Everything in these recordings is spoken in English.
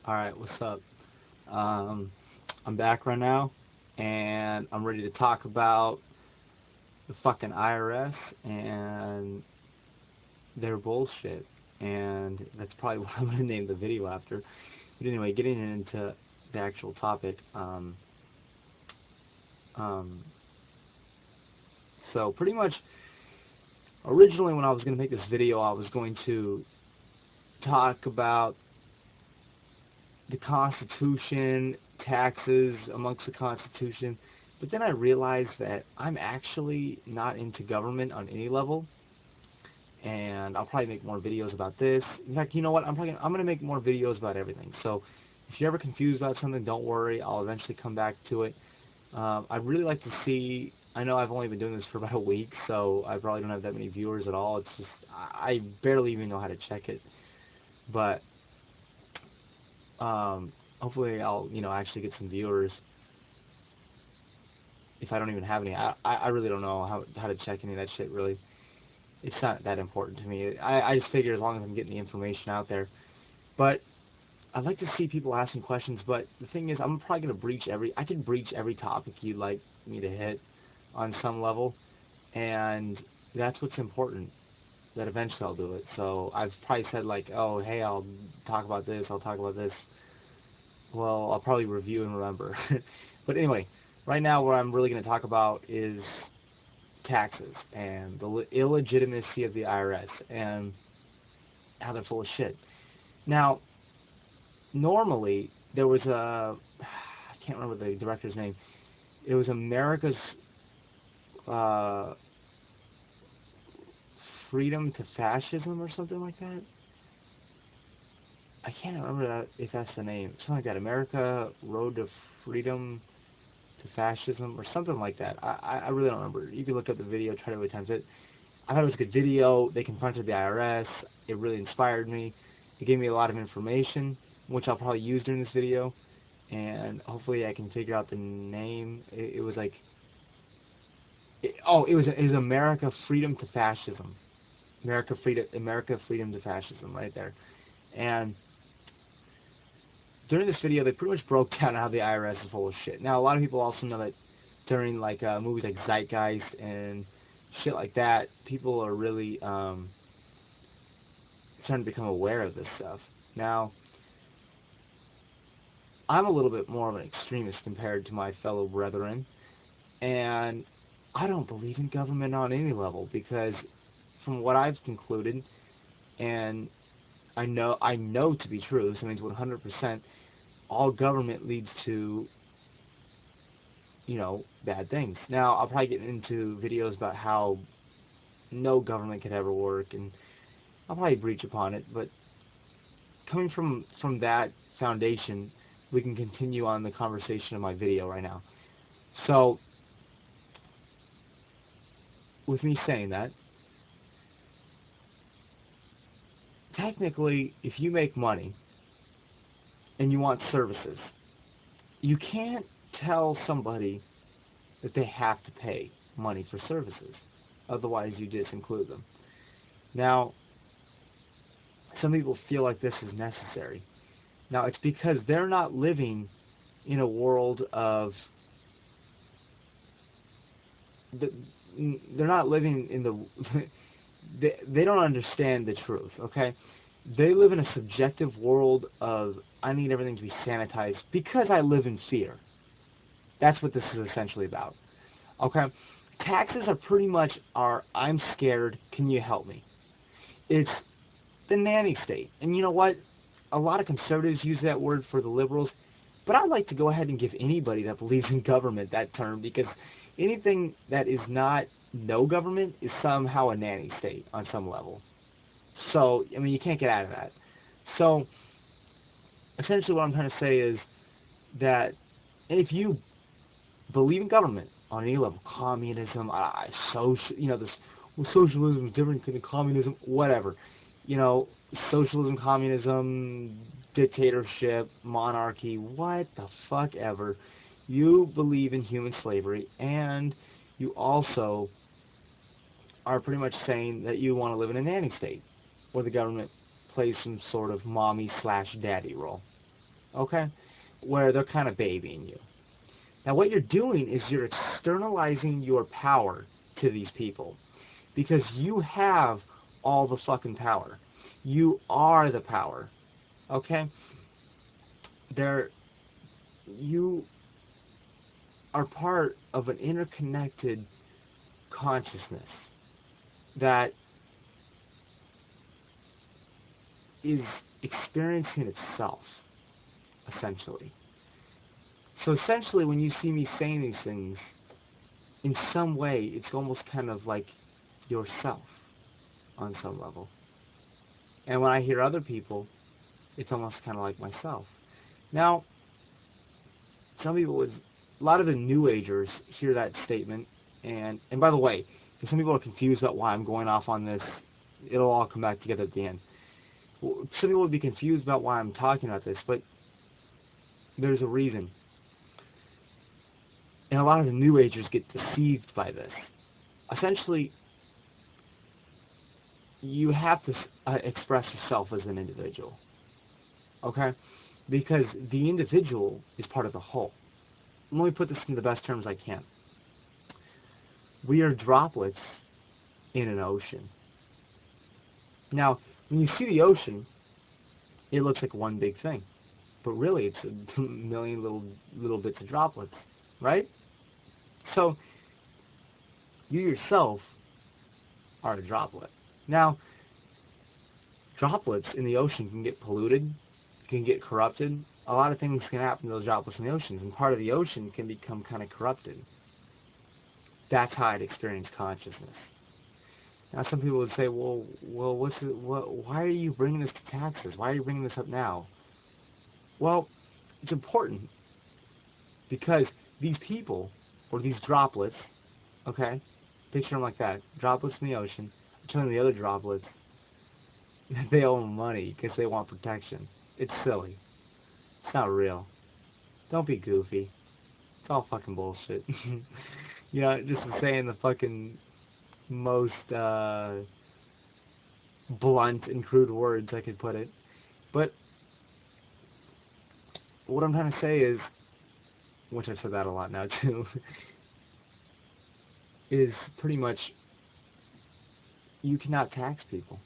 Alright, what's up? I'm back right now, and I'm ready to talk about the fucking IRS and their bullshit. And that's probably what I'm going to name the video after. But anyway, getting into the actual topic. So pretty much, originally when I was going to make this video, I was going to talk about the Constitution, taxes amongst the Constitution, but then I realized that I'm actually not into government on any level, and I'll probably make more videos about this. In fact, you know what? I'm going to make more videos about everything. So if you're ever confused about something, don't worry. I'll eventually come back to it. I'd really like to see. I know I've only been doing this for about a week, so I probably don't have that many viewers at all. It's just I barely even know how to check it, but hopefully I'll, actually get some viewers. If I don't even have any, I really don't know how to check any of that shit, really. It's not that important to me. I just figure as long as I'm getting the information out there. But I'd like to see people asking questions, but the thing is, I'm probably going to I can breach every topic you'd like me to hit on some level, and that's what's important, that eventually I'll do it. So I've probably said, like, oh, hey, I'll talk about this, I'll talk about this. Well, I'll probably review and remember. But anyway, right now what I'm really going to talk about is taxes and the illegitimacy of the IRS and how they're full of shit. Now, normally, there was I can't remember the director's name. It was America's Freedom to Fascism or something like that. I can't remember if that's the name. Something like that. America Road to Freedom to Fascism or something like that. I really don't remember. You can look up the video, try to attempt it. I thought it was a good video. They confronted the IRS. It really inspired me. It gave me a lot of information, which I'll probably use during this video. And hopefully I can figure out the name. It was like... it was America Freedom to Fascism. America Freedom to Fascism, right there. And during this video, they pretty much broke down how the IRS is full of shit. Now, a lot of people also know that during like movies like Zeitgeist and shit like that, people are really starting to become aware of this stuff. Now, I'm a little bit more of an extremist compared to my fellow brethren, and I don't believe in government on any level, because from what I've concluded, and I know to be true, so it means 100%, all government leads to, bad things. Now, I'll probably get into videos about how no government could ever work, and I'll probably breach upon it, but coming from that foundation, we can continue on the conversation of my video right now. So, with me saying that, technically, if you make money and you want services, you can't tell somebody that they have to pay money for services. Otherwise, you disinclude them. Now, some people feel like this is necessary. Now, it's because they're not living in a world of... they're not living in the... they don't understand the truth, okay? They live in a subjective world of, I need everything to be sanitized because I live in fear. That's what this is essentially about, okay? Taxes are pretty much I'm scared, can you help me? It's the nanny state. And you know what? A lot of conservatives use that word for the liberals, but I'd like to go ahead and give anybody that believes in government that term, because anything that is not no government is somehow a nanny state on some level. So, I mean, you can't get out of that. So, essentially what I'm trying to say is that if you believe in government on any level, communism, socialism is different than communism, whatever. Socialism, communism, dictatorship, monarchy, what the fuck ever. You believe in human slavery, and you also are pretty much saying that you want to live in a nanny state, where the government plays some sort of mommy/daddy role. okay? Where they're kind of babying you. Now what you're doing is you're externalizing your power to these people because you have all the fucking power. You are the power, okay? You are part of an interconnected consciousness that is experiencing itself, essentially. So essentially, when you see me saying these things, in some way, it's almost kind of like yourself on some level. And when I hear other people, it's almost kind of like myself. Now, some people a lot of the New Agers hear that statement, and by the way, if some people are confused about why I'm going off on this, it'll all come back together at the end. Some people would be confused about why I'm talking about this, but there's a reason. And a lot of the New Agers get deceived by this. Essentially, you have to express yourself as an individual, okay? Because the individual is part of the whole. Let me put this in the best terms I can. We are droplets in an ocean. Now, when you see the ocean, it looks like one big thing. But really, it's a million little bits of droplets, right? So, you yourself are a droplet. Now, droplets in the ocean can get polluted, can get corrupted. A lot of things can happen to those droplets in the oceans, and part of the ocean can become kind of corrupted. That's how I'd experience consciousness. Now, some people would say, well, why are you bringing this to taxes? Why are you bringing this up now? Well, it's important because these people, or these droplets, okay, picture them like that, droplets in the ocean, are telling the other droplets that they owe them money because they want protection. It's silly. It's not real. Don't be goofy. It's all fucking bullshit. You know, just saying the fucking most blunt and crude words I could put it. But what I'm trying to say is, which I've said that a lot now too, is pretty much you cannot tax people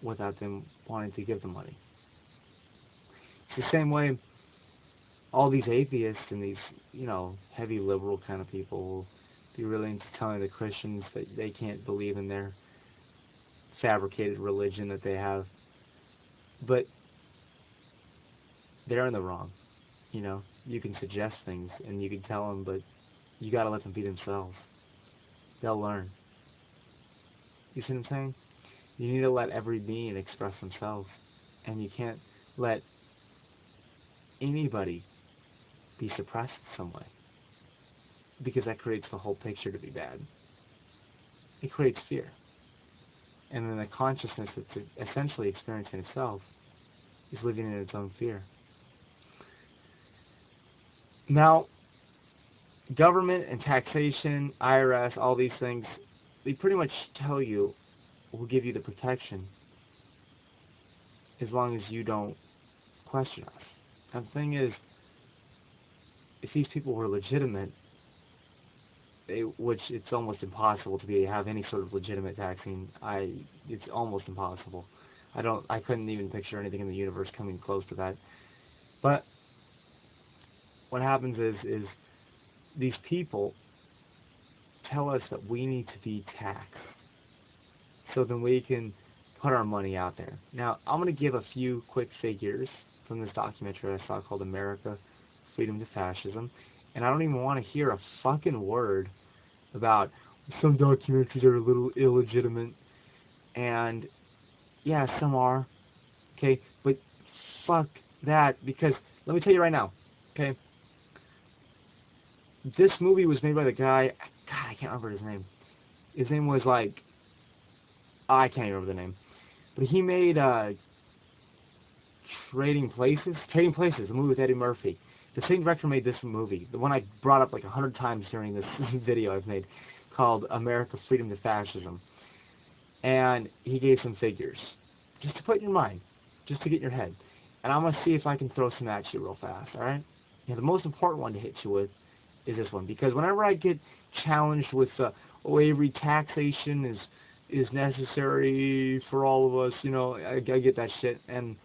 without them wanting to give the money. It's the same way all these atheists and these, you know, heavy liberal kind of people will be really into telling the Christians that they can't believe in their fabricated religion that they have. But they're in the wrong. You know, you can suggest things and you can tell them, but you got to let them be themselves. They'll learn. You see what I'm saying? You need to let every being express themselves, and you can't let anybody be suppressed in some way, because that creates the whole picture to be bad. It creates fear, and then the consciousness that's essentially experiencing itself is living in its own fear. Now, government and taxation, IRS, all these things, they pretty much tell you, will give you the protection as long as you don't question us. And the thing is, if these people were legitimate, which it's almost impossible to have any sort of legitimate taxing, it's almost impossible. I couldn't even picture anything in the universe coming close to that. But what happens is these people tell us that we need to be taxed, so then we can put our money out there. Now, I'm going to give a few quick figures from this documentary I saw called America, Freedom to Fascism, and I don't even want to hear a fucking word about some documentaries are a little illegitimate, and yeah, some are, okay, but fuck that, because let me tell you right now, okay, this movie was made by the guy, God, I can't remember his name. His name was like, I can't remember the name, but he made Trading Places, a movie with Eddie Murphy. The same director made this movie, the one I brought up like 100 times during this video I've made, called America, Freedom to Fascism. And he gave some figures, just to put in your mind, just to get in your head. And I'm going to see if I can throw some at you real fast, alright? Now, the most important one to hit you with is this one. Because whenever I get challenged with, every taxation is necessary for all of us, I get that shit. And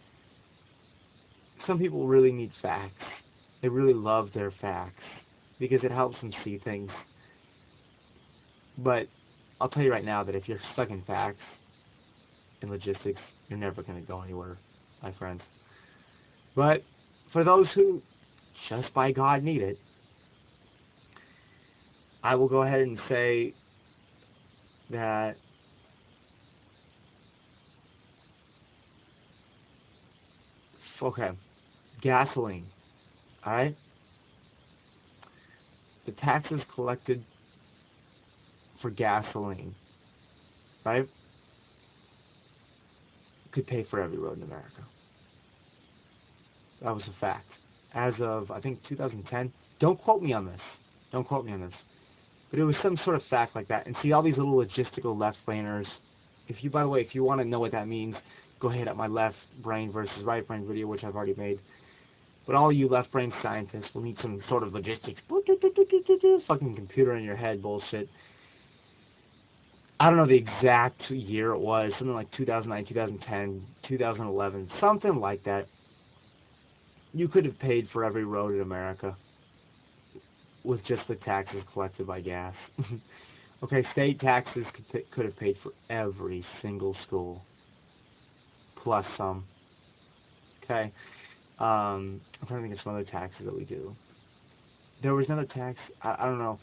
some people really need facts. They really love their facts because it helps them see things. But I'll tell you right now that if you're stuck in facts and logistics, you're never going to go anywhere, my friends. But for those who just by God need it, I will go ahead and say that gasoline, alright? The taxes collected for gasoline, right, could pay for every road in America. That was a fact. As of, I think, 2010. Don't quote me on this. Don't quote me on this. But it was some sort of fact like that. And see, all these little logistical left-brainers, by the way, if you want to know what that means, go ahead at my left brain versus right brain video, which I've already made. But all you left brain scientists will need some sort of logistics, fucking computer in your head bullshit. I don't know the exact year it was, something like 2009, 2010, 2011, something like that. You could have paid for every road in America with just the taxes collected by gas. Okay, state taxes could have paid for every single school, plus some. Okay, I'm trying to think of some other taxes that we do. There was another tax, I don't know.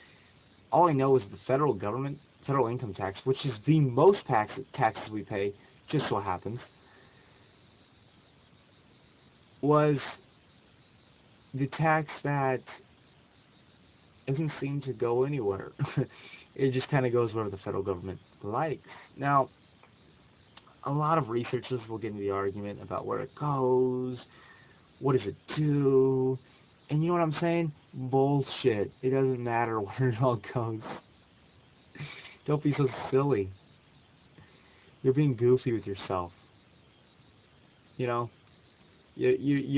All I know is the federal government, federal income tax, which is the most taxes we pay, just so happens, was the tax that doesn't seem to go anywhere. It just kind of goes wherever the federal government likes. Now, a lot of researchers will get into the argument about where it goes, what does it do, and you know what I'm saying? Bullshit. It doesn't matter where it all goes. Don't be so silly. You're being goofy with yourself. You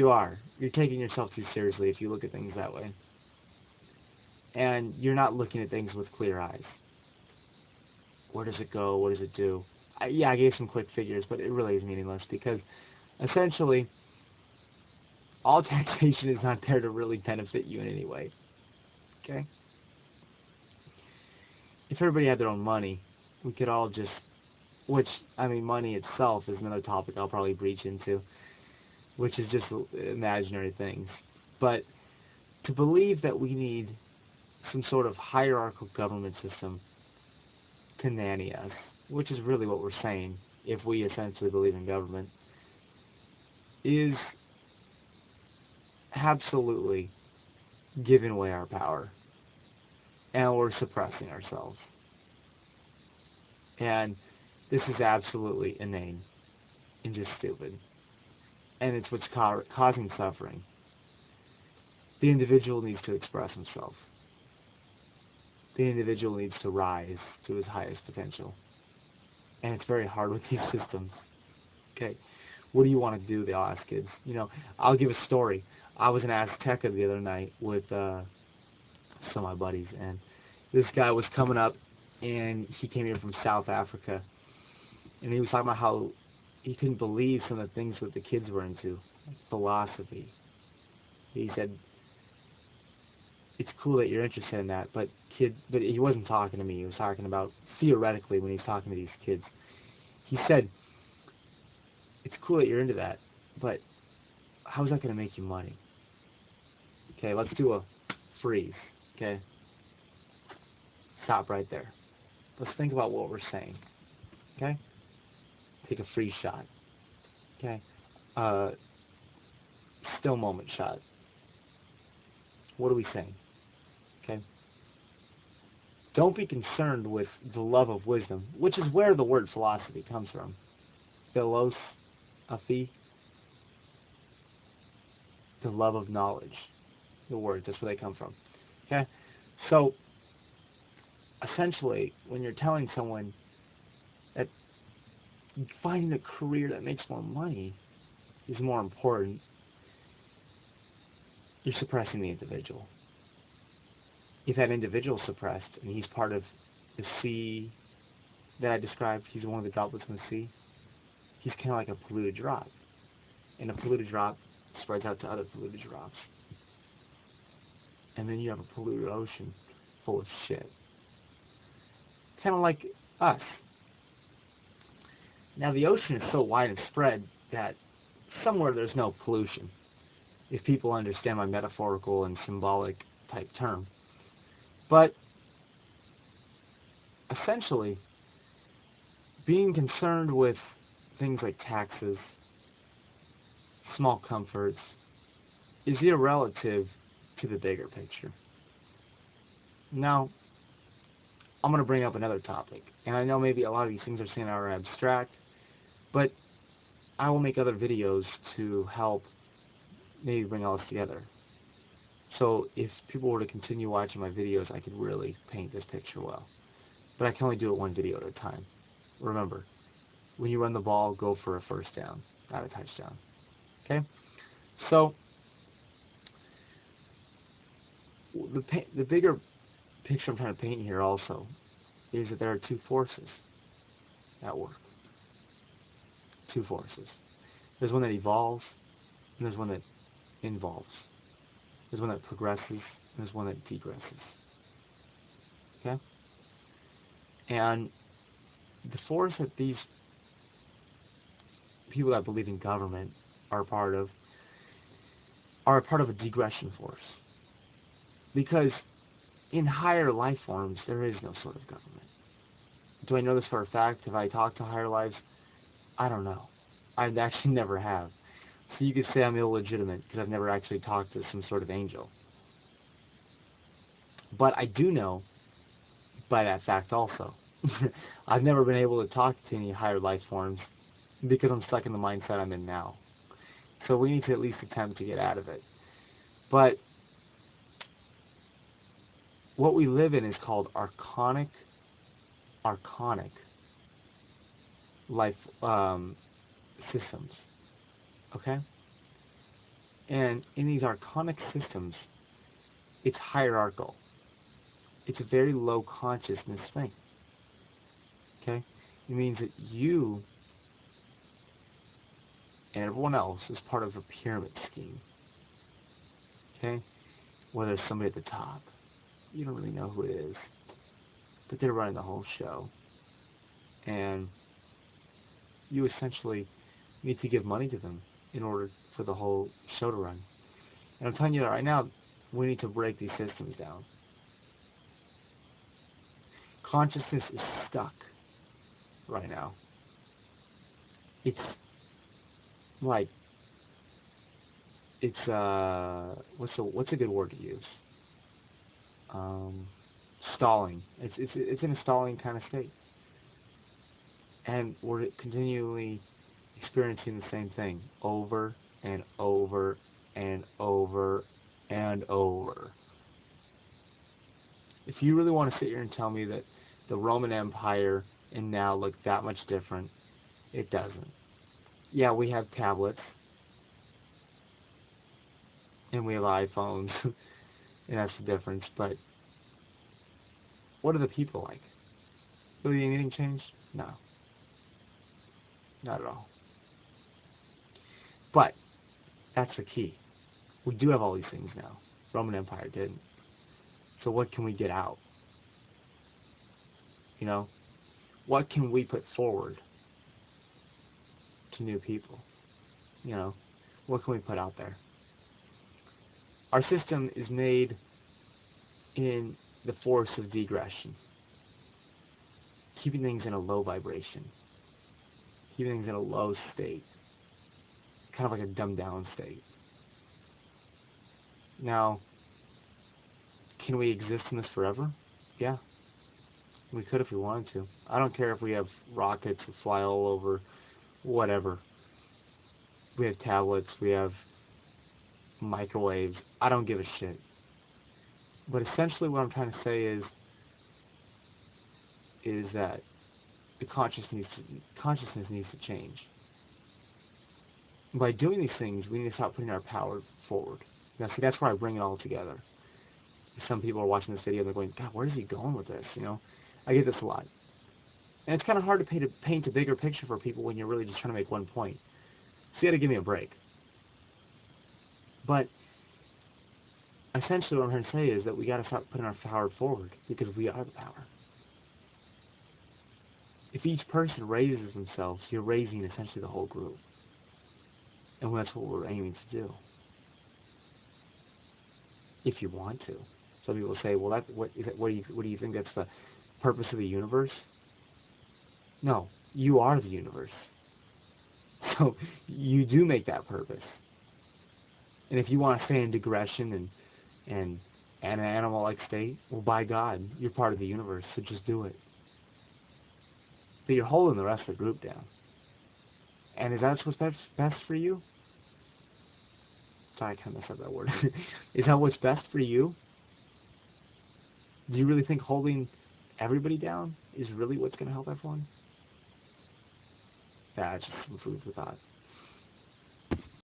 are. You're taking yourself too seriously if you look at things that way. And you're not looking at things with clear eyes. Where does it go? What does it do? I gave some quick figures, but it really is meaningless because essentially all taxation is not there to really benefit you in any way. Okay? If everybody had their own money, we could all just, money itself is another topic I'll probably breach into, which is just imaginary things. But to believe that we need some sort of hierarchical government system to nanny us, which is really what we're saying if we essentially believe in government, is absolutely giving away our power, and we're suppressing ourselves. And this is absolutely inane and just stupid. And it's what's causing suffering. The individual needs to express himself. The individual needs to rise to his highest potential. And it's very hard with these systems. Okay, what do you want to do, they'll ask kids. I'll give a story. I was in Azteca the other night with some of my buddies, and this guy was coming up, and he came here from South Africa, and he was talking about how he couldn't believe some of the things that the kids were into, like philosophy. He said, it's cool that you're interested in that, but he wasn't talking to me. He was talking about theoretically when he's talking to these kids. He said, it's cool that you're into that, but how's that going to make you money? Okay, let's do a freeze. Okay, stop right there. Let's think about what we're saying. Okay, take a freeze shot. Okay, still moment shot. What are we saying? Okay, don't be concerned with the love of wisdom, which is where the word philosophy comes from. Philos, aphi, the love of knowledge. The words, that's where they come from. Okay, so essentially, when you're telling someone that finding a career that makes more money is more important, you're suppressing the individual. If that individual is suppressed and he's part of the sea that I described, he's one of the droplets in the sea, he's kind of like a polluted drop. And a polluted drop spreads out to other polluted drops. And then you have a polluted ocean full of shit. Kind of like us. Now the ocean is so wide and spread that somewhere there's no pollution, if people understand my metaphorical and symbolic type term. But essentially, being concerned with things like taxes, small comforts, is irrelative to the bigger picture. Now, I'm going to bring up another topic, and I know maybe a lot of these things are abstract, but I will make other videos to help maybe bring all this together. So if people were to continue watching my videos, I could really paint this picture well. But I can only do it one video at a time. Remember, when you run the ball, go for a first down, not a touchdown. Okay? So, the bigger picture I'm trying to paint here also is that there are two forces at work. Two forces. There's one that evolves, and there's one that involves. There's one that progresses, and there's one that degresses. Okay? And the force that these people that believe in government are a part of a degression force. Because in higher life forms, there is no sort of government. Do I know this for a fact? Have I talked to higher lives? I don't know. I actually never have. So you could say I'm illegitimate because I've never actually talked to some sort of angel. But I do know by that fact also. I've never been able to talk to any higher life forms because I'm stuck in the mindset I'm in now. So we need to at least attempt to get out of it. But what we live in is called archonic life systems. Okay? And in these archonic systems, it's hierarchical. It's a very low consciousness thing. Okay? It means that you and everyone else is part of a pyramid scheme. Okay? Whether it's somebody at the top, you don't really know who it is, but they're running the whole show. And you essentially need to give money to them in order for the whole show to run. And I'm telling you that right now, we need to break these systems down. Consciousness is stuck right now. It's like, it's what's a good word to use? Stalling. It's in a stalling kind of state, and we're continually experiencing the same thing over and over and over and over. If you really want to sit here and tell me that the Roman Empire and now look that much different, it doesn't. Yeah, we have tablets and we have iPhones, and that's the difference. But what are the people like? Really anything changed? No. Not at all. But that's the key. We do have all these things now. Roman Empire didn't. So what can we get out? You know? What can we put forward to new people? You know? What can we put out there? Our system is made in the force of degression. Keeping things in a low vibration. Keeping things in a low state. Kind of like a dumbed down state. Now, can we exist in this forever? Yeah. We could if we wanted to. I don't care if we have rockets that fly all over, whatever. We have tablets, we have microwaves. I don't give a shit. But essentially what I'm trying to say is that the consciousness needs to change. By doing these things, we need to stop putting our power forward. Now, see, that's where I bring it all together. Some people are watching this video and they're going, God, where is he going with this? You know, I get this a lot. And it's kind of hard to paint a bigger picture for people when you're really just trying to make one point. So you got to give me a break. But essentially what I'm trying to say is that we got to stop putting our power forward because we are the power. If each person raises themselves, you're raising essentially the whole group. And that's what we're aiming to do. If you want to. Some people say, well, what do you think that's the purpose of the universe? No, you are the universe. So you do make that purpose. And if you want to stay in digression and an animal-like state, well, by God, you're part of the universe, so just do it. But you're holding the rest of the group down. And is that what's best for you? Sorry, I kind of messed up that word. Is that what's best for you? Do you really think holding everybody down is really what's going to help everyone? That's just some food for thought.